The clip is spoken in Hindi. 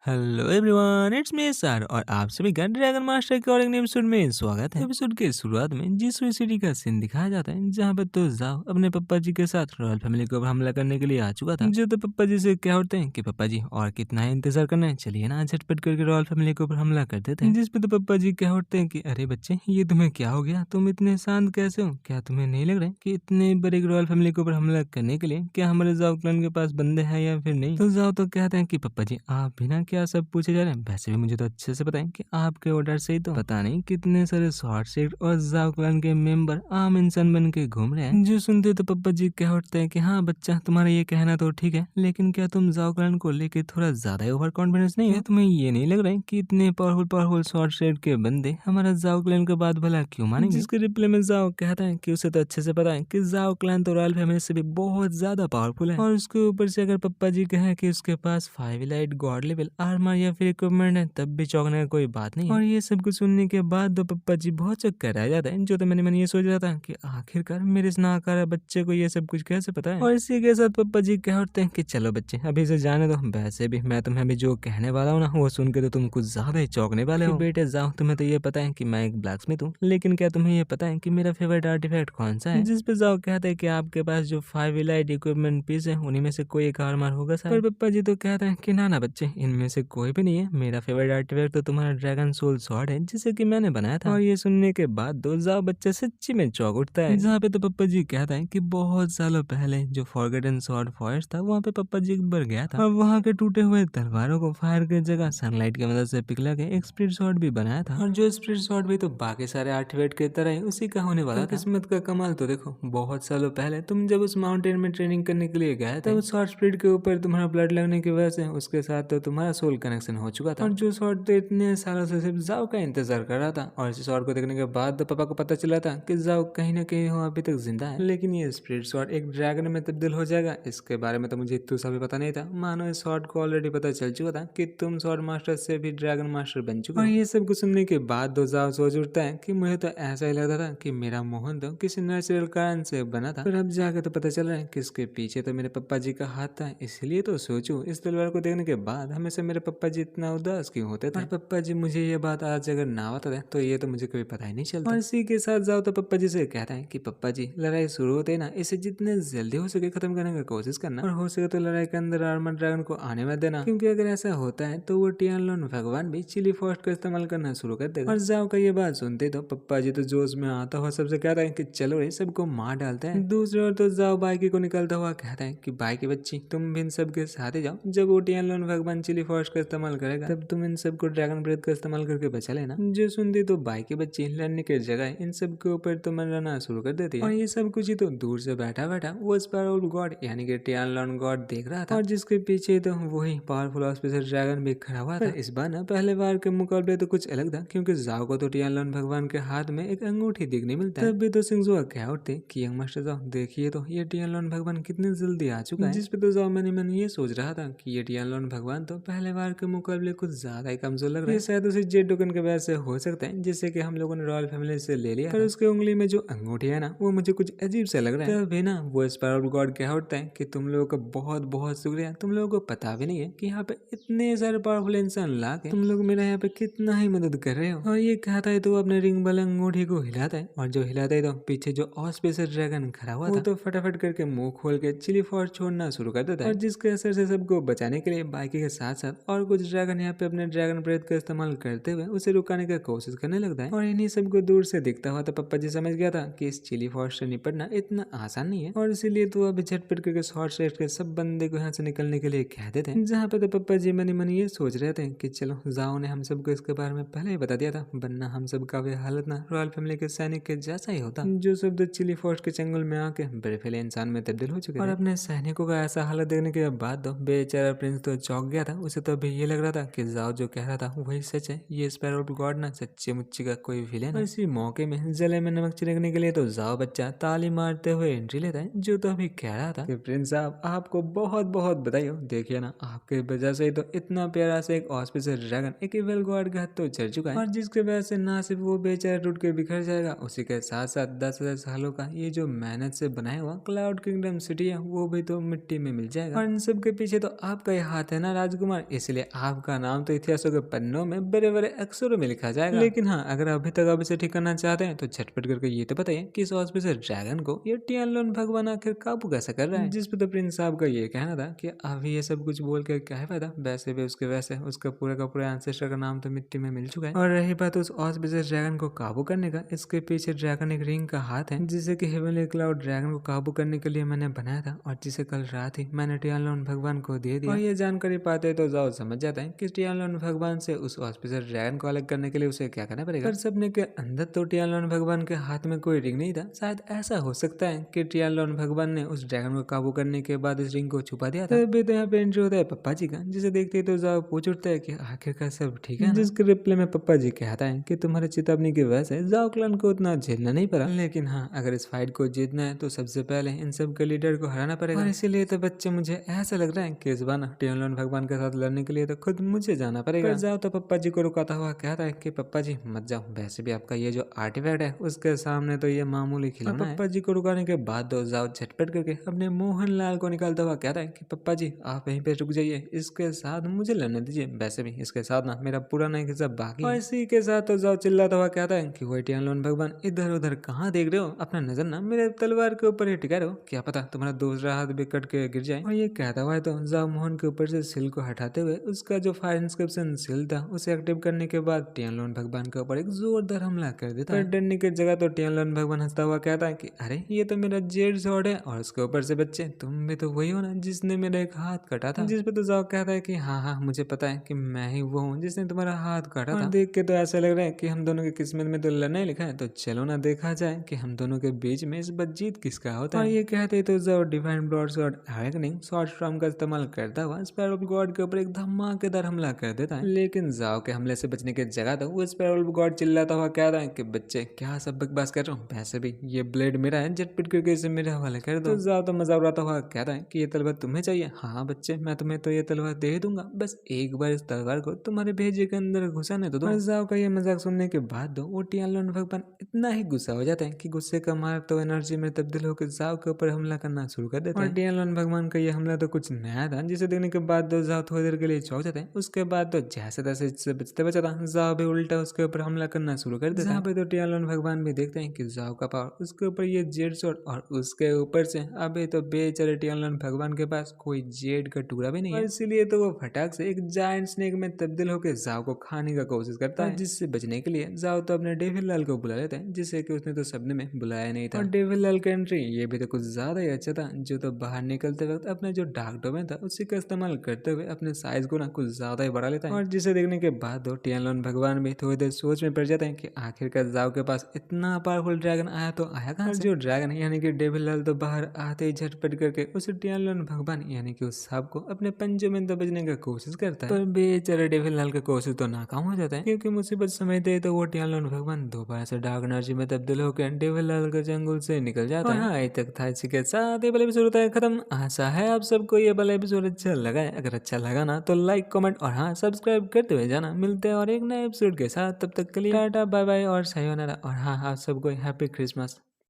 Hello everyone, it's me sir और आप सभी का ड्रैगन मास्टर के और एक नए एपिसोड में स्वागत है। एपिसोड के शुरुआत में जिस सिटी का सीन दिखाया जाता है जहाँ पर तो जाओ अपने पप्पा जी के साथ रॉयल फैमिली को हमला करने के लिए आ चुका था। जो तो पप्पा जी से क्या होते हैं कि पप्पा जी और कितना ही इंतजार करना है, चलिए ना झटपट करके रॉयल फैमिली के ऊपर हमला कर देते हैं। जिसपे तो पप्पा जी क्या होते हैं कि अरे बच्चे, ये तुम्हें क्या हो गया, तुम इतने शांत कैसे हो? क्या तुम्हें नहीं लग रहा है कि इतने बड़े रॉयल फैमिली के ऊपर हमला करने के लिए क्या हमारे जाओ क्लैन के पास बंदे हैं या फिर नहीं? तो जाओ तो कहते हैं कि पप्पा जी आप बिना क्या सब पूछे जा रहे हैं, वैसे भी मुझे तो अच्छे से पता है कि आपके ऑर्डर से ही तो पता नहीं कितने सारे शॉर्ट सेट और जाओ क्लैन के मेंबर आम इंसान बन के घूम रहे हैं। जो सुनते तो पप्पा जी कह उठते हैं कि हाँ बच्चा, तुम्हारा ये कहना तो ठीक है, लेकिन क्या तुम जाओ क्लैन को लेके थोड़ा ज्यादा ही ओवर कॉन्फिडेंस नहीं है? तुम्हें ये नहीं लग रहा है कि इतने पावरफुल शॉर्ट सेट के बंदे हमारा जाओ क्लैन का बात भला क्यों मानेंगे? जिसके रिप्लाई में जाओ कहता है कि उसे तो अच्छे से पता है कि जाओ क्लैन तो रॉयल फैमिली से भी बहुत ज्यादा पावरफुल है, और उसके ऊपर से अगर पप्पा जी कहें कि उसके पास 5 इलाइट गॉड लेवल आर्मर या फिर इक्विपमेंट है, तब भी चौंकने का कोई बात नहीं है। और ये सब कुछ सुनने के बाद तो पप्पा जी बहुत चक्कर आ जाता है। जो तो मैंने ये सोच रहा था कि आखिरकार मेरे इस नाकार बच्चे को ये सब कुछ कैसे पता है। और इसी के साथ पप्पा जी कह उठते हैं कि चलो बच्चे, अभी से जाने दो। वैसे भी मैं तुम्हें अभी जो कहने वाला हूँ ना, वो सुन के तो तुम कुछ ज्यादा ही चौंकने वाले हो। बेटे जाओ, तुम्हें तो ये पता है कि मैं एक ब्लैक स्मिथ हूँ, लेकिन क्या तुम्हें ये पता है कि मेरा फेवरेट आर्टिफैक्ट कौन सा है? जिसपे जाओ कहते हैं कि आपके पास जो 5 इलाइट इक्विपमेंट पीस है, उन्हीं में से कोई एक आर्मर होगा सर। पर पप्पा जी तो कहते हैं कि ना बच्चे, इनमें से कोई भी नहीं है। मेरा फेवरेट आर्टिफैक्ट तो तुम्हारा ड्रैगन सोल स्वॉर्ड है, जिसे कि मैंने बनाया था। और ये सुनने के बाद दो जाओ बच्चा सच्ची में चौंक उठता है। जहाँ पे तो पप्पा जी कहता है कि बहुत सालों पहले जो फॉरगेटन स्वॉर्ड फॉरेस्ट था, वहाँ पे पप्पा जी एक बार गया था और वहाँ के टूटे हुए तलवारों को फायर की जगह सनलाइट की मदद से पिघला के एक स्पिरिट स्वॉर्ड भी बनाया था। और जो स्पिरिट स्वॉर्ड भी तो बाकी सारे आर्टिफैक्ट की तरह ही उसी का होने वाला था। किस्मत का कमाल तो देखो, बहुत सालों पहले तुम जब उस माउंटेन में ट्रेनिंग करने के लिए गए थे, उस शॉर्ट स्पिरिट के ऊपर तुम्हारा ब्लड लगने की वजह से उसके साथ तो तुम्हारा सोल कनेक्शन हो चुका था। और जो शॉर्ट तो इतने सालों से सिर्फ जाओ का इंतजार कर रहा था, और इस शॉर्ट को देखने के बाद तो पापा को पता चला था कि जाओ कहीं ना कहीं वो अभी तक जिंदा है। लेकिन ये स्पिरिट शॉर्ट एक ड्रैगन में तब्दील हो जाएगा, इसके बारे में तो मुझे इतना सा भी पता नहीं था। मानो इस शॉर्ट को ऑलरेडी पता चल चुका था कि तुम शॉर्ट मास्टर से भी ड्रैगन मास्टर बन चुके हो। और ये सब कुछ सुनने के बाद दो जाओ सोच उठता है कि मुझे तो ऐसा ही लगता था कि मेरा मोहन तो किसी नेचुरल कारण से बना था, पर अब जाकर तो पता चल रहा है कि इसके पीछे तो मेरे पप्पा जी का हाथ था। इसलिए तो सोचो, इस तलवार को देखने के बाद हमेशा मेरे पप्पा जी इतना उदास क्यों होते थे। और पप्पा जी मुझे ये बात आज अगर ना बताते तो ये तो मुझे कभी पता ही नहीं चलता। और इसी के साथ जाओ तो पप्पा जी से कहता है कि पप्पा जी, लड़ाई शुरू होते ही ना इसे जितने जल्दी हो सके खत्म करने की कोशिश करना, और हो सके तो लड़ाई के अंदर आर्मर ड्रैगन को आने में देना, क्योंकि अगर ऐसा होता है तो वो टियानलोन भगवान भी चिली फॉस्ट का इस्तेमाल करना शुरू कर देगा। और जाओ का ये बात सुनते तो पप्पा जी तो जोश में आता हुआ सबसे कहता है कि चलो रे, सबको मार डालते हैं। दूसरी ओर तो जाओ बाइकी को निकलता हुआ कहता है कि बाइकी बच्ची, तुम भी इन सब के साथ ही जाओ। जब वो टियानलोन भगवान चिली फॉस्ट का इस्तेमाल करेगा, तब तुम इन सबको ड्रैगन ब्रेथ का इस्तेमाल करके बचा लेना। जो सुनती तो बाइकी बच्ची लड़ने के जगह इन सब के ऊपर तो मनराना शुरू कर देती है। और ये सब कुछ ही तो दूर से बैठा बैठा वो स्पायरल गॉड यानी कि टियानलोन गॉड देख रहा था, और जिसके पीछे तो वही पावरफुल ऑस्पिशियल ड्रैगन भी खड़ा हुआ था। इस बार ना पहले बार के मुकाबले तो कुछ अलग था, क्योंकि जाओ को तो टियानलोन भगवान के हाथ में एक अंगूठी देखने मिलता है। तब भी तो सिंजुआ क्या उठते कि यंग मास्टर जाओ देखिए तो ये टियानलोन भगवान कितने जल्दी आ चुका है। जिसपे तो जाओ मन ये सोच रहा था कि ये टियानलोन भगवान तो पहले बार के मुकाबले कुछ ज्यादा ही कमजोर लग रहा है। ये शायद उसी जेड टोकन के वजह से हो सकता है, जिससे कि हम लोगों ने रॉयल फैमिली से ले लिया। पर उसके उंगली में जो अंगूठी है ना, वो मुझे कुछ अजीब से लग रहा है। तभी ना वो स्पायरल गॉड क्या उठता है कि तुम लोगों का बहुत बहुत शुक्रिया, तुम लोगों को पता भी नहीं है कि यहाँ पे इतने सारे पावरफुल इंसान ला के तुम लोग मेरा यहाँ पे कितना ही मदद कर रहे हो। और ये कहता है तो अपने रिंग वाले अंगूठी को हिलाता है, और जो हिलाता है तो पीछे जो ऑस्पिशियल ड्रैगन खड़ा हुआ था, वो तो फटाफट करके मुंह खोल के चिली फॉर्स छोड़ना शुरू कर देता है। और जिसके असर से सबको बचाने के लिए बाइकी के साथ साथ और कुछ ड्रैगन यहाँ पे अपने ड्रैगन ब्रेथ का इस्तेमाल करते हुए उसे रुकाने की कोशिश करने लगता है। और इन्हीं सबको दूर से दिखता हुआ तो पप्पा जी समझ गया था कि इस चिली फॉर्स से निपटना इतना आसान नहीं है, और इसीलिए तो अभी झटपट करके शॉर्ट सेट के सब बंदे को यहाँ से निकलने के लिए कह देते हैं। जहाँ पे तो पप्पा जी मन ये सोच रहे थे कि चलो जाओ ने हम सबको इसके बारे में पहले ही बता दिया था, वरना हम सब का भी हालत ना रॉयल फैमिली के सैनिक के जैसा ही होता, जो सब तो चिली फॉर्स के चंगुल में आके बर्फीले इंसान में तब्दील हो चुके थे। और अपने सैनिकों का ऐसा हालत देखने के बाद तो बेचारा प्रिंस तो चौंक गया था। उसे तो अभी ये लग रहा था कि जाओ जो कह रहा था वही सच है, ये स्पैरो गॉड ना सच्चे मुच्चे का कोई विलेन है। इसी मौके में जले में नमक छिड़कने के लिए तो जाओ बच्चा ताली मारते हुए एंट्री लेता है, जो तो अभी कह रहा था कि प्रिंस साहब आपको बहुत बहुत बधाई हो। देखिए ना, आपके वजह से तो इतना प्यारा से एक ऑस्पिशियल ड्रैगन एक इविल गॉड का हाथ तो चढ़ चुका है, और जिसके वजह से ना सिर्फ वो बेचारा टूट के बिखर जाएगा, उसी के साथ साथ 10,000 सालों का ये जो मेहनत से बनाया हुआ क्लाउड किंगडम सिटी है वो भी तो मिट्टी में मिल जाएगा। और इन सब के पीछे तो आपका ही हाथ है ना राजकुमार, इसलिए आपका नाम तो इतिहासों के पन्नों में बड़े बड़े अक्षरों में लिखा जाएगा। लेकिन हाँ, अगर अभी तक आप इसे ठीक करना चाहते हैं तो झटपट करके ये तो बताइए कि इस ऑस्पिशियल ड्रैगन को ये टियानलोन भगवान आखिर काबू कैसे कर रहा है। जिस पर तो प्रिंस साहब का ये कहना था कि अभी ये सब कुछ बोल कर क्या है फायदा, वैसे भी उसका पूरा का पूरा एंसेस्टर का नाम तो मिट्टी में मिल चुका है। और रही बात उस ऑस्पिशियल ड्रैगन को काबू करने का, इसके पीछे ड्रैगन एक रिंग का हाथ है जिसे कि हेवनली क्लाउड ड्रैगन को काबू करने के लिए मैंने बनाया था और जिसे कल रात ही मैंने टियानलोन भगवान को दे दिया। और ये जानकारी पाते तो जाओ समझ जाता है कि टियानलोन भगवान से उस ऑस्पिशियल ड्रैगन को अलग करने के लिए उसे क्या करना पड़ेगा। पर सपने के अंदर तो टियानलोन भगवान के हाथ में कोई रिंग नहीं था। शायद ऐसा हो सकता है कि टियानलोन भगवान ने उस ड्रैगन को काबू करने के बाद इस रिंग को छुपा दिया था। तभी तो यहाँ पे एंट्री होता है पप्पा जी का, जिसे देखते ही तो जाओ पूछ उठता है कि आखिरकार सब ठीक है। जिसके रिप्लाई में पप्पा जी कहता है कि तुम्हारी चेतावनी की वजह से जाओ क्लान को उतना झेलना नहीं पड़ा, लेकिन हाँ, अगर इस फाइट को जीतना है तो सबसे पहले इन सब के लीडर को हराना पड़ेगा। और इसीलिए तो बच्चे मुझे ऐसा लग रहा है कि इस बार ना टियानलोन भगवान के साथ लड़ने के लिए तो खुद मुझे जाना पड़ेगा। जाओ तो पप्पा जी को रुकाता हुआ कहता है कि पप्पा जी मत जाओ, वैसे भी आपका ये जो आर्टिफैक्ट है उसके सामने तो ये मामूली खिलौना है। पप्पा जी को रुकाने के बाद तो जाओ झटपट करके अपने मोहनलाल को निकालता हुआ कहता है कि पप्पा जी आप वहीं पे रुक जाइए, इसके साथ मुझे लड़ने दीजिए, वैसे भी इसके साथ ना मेरा पुराना एक हिस्सा बाकी है। इसी के साथ तो जाओ चिल्लाता हुआ कहता है कि वही टियानलोन भगवान इधर उधर कहाँ देख रहे हो, अपना नजर ना मेरे तलवार के ऊपर ही टिका रहो, क्या पता तुम्हारा दूसरा हाथ भी कट के गिर जाए। और ये कहता हुआ है तो जाओ मोहन के ऊपर से सिल को हटाते हुए उसका जो फायर इंस्क्रिप्शन सिल था उसे एक्टिव करने के बाद टियानलोन भगवान के ऊपर एक जोरदार हमला कर देता है। डरने की जगह तो टियानलोन भगवान हंसता हुआ कहता है कि अरे ये तो मेरा जेड स्वॉर्ड है और उसके ऊपर से बच्चे तुम भी तो वही हो ना जिसने मेरा एक हाथ काटा था। जिस पे तो जाओ कहता है कि हाँ मुझे पता है कि मैं ही वो हूँ जिसने तुम्हारा हाथ काटा था। देख के तो ऐसा लग रहा है कि हम दोनों की किस्मत में तो लड़ना ही लिखा है, तो चलो ना देखा जाए कि हम दोनों के बीच में इस बार जीत किसका होता है। और ये कहते तो जाओ डिवाइन ब्रॉडस्वर्ड अवेकनिंग शॉर्ट स्ट्रॉम का इस्तेमाल करता हुआ स्पैरो गॉड के ऊपर एक धमाकेदार हमला कर देता है। लेकिन जाओ के हमले से बचने की जगह तो वो स्पैरो गॉड चिल्लाता हुआ कह रहा है कि बच्चे क्या सब बकवास कर रहा हूँ, वैसे भी ये ब्लेड मेरा है, झटपट करके इसे मेरे हवाले कर दो। तो जाओ तो मजाक उड़ाता हुआ कहता है कि ये तलवार तुम्हें चाहिए, हाँ बच्चे मैं तुम्हें तो ये तलवार दे दूंगा, बस एक बार इस तलवार को तुम्हारे भेजे के अंदर घुसाने तो दो। जाओ का ये मजाक सुनने के बाद दो वो टियानलोन भगवान इतना ही गुस्सा हो जाता है कि गुस्से का मार तो एनर्जी में तब्दील होकर जाओ के ऊपर हमला करना शुरू कर देता है। और टियानलोन भगवान का ये हमला तो कुछ नया था, जिसे देखने के बाद दो जाओ थोड़ी देर के लिए चौंक जाते हैं। उसके बाद तो जैसे तैसे इससे बचते बचाता जाओ भी उल्टा उसके ऊपर हमला करना शुरू कर देता है। पे तो टियानलोन भगवान भी देखते हैं कि जाओ का पावर उसके ऊपर ये जेड स्वॉर्ड और उसके ऊपर से अभी तो बेचारे टियानलोन भगवान के पास कोई जेड का टुकड़ा भी नहीं है, इसीलिए तो वो फटाक से एक जायंट स्नेक में तब्दील होकर जाओ को खाने का कोशिश करता है। जिससे बचने के लिए जाओ तो अपने डेविल लाल को बुला लेता है, जिसे कि उसने तो सपने में बुलाया नहीं था। और डेविल लाल का एंट्री ये भी तो कुछ ज्यादा ही अच्छा था, जो तो बाहर निकलते वक्त अपने जो डार्क डोमेन था उसी का इस्तेमाल करते हुए अपने साइज को ना कुछ ज्यादा ही बढ़ा लेता है। और जिसे देखने के बाद दो टियानलोन भगवान भी थोड़ी देर सोच में पड़ जाते हैं कि आखिरकार जाओ के पास इतना पावरफुल ड्रैगन आया तो आया कहाँ से। जो ड्रैगन यानी कि डेविल लाल तो बाहर आते ही झटपट करके उस टियानलोन भगवान यानी कि उस सांप को अपने पंजों में दबोचने की कोशिश करता है, पर बेचारे डेविल लाल का कोशिश तो नाकाम हो जाता है, क्योंकि मुसीबत समझते तो वो टियानलोन भगवान दोबारा से डार्क एनर्जी में तब्दील होकर डेविल लाल के जंगल से निकल जाता है। हाँ आज तक था, इसी के साथ ये वाला एपिसोड होता है खत्म। आशा है आप सबको ये वाला एपिसोड अच्छा लगा है, अगर अच्छा लगा ना तो लाइक कमेंट और हाँ सब्सक्राइब करते हुए जाना। मिलते हैं और एक नए एपिसोड के साथ, तब तक के लिए टाटा बाय बाय और सायोनारा। और हाँ आप सबको हैप्पी क्रिसमस।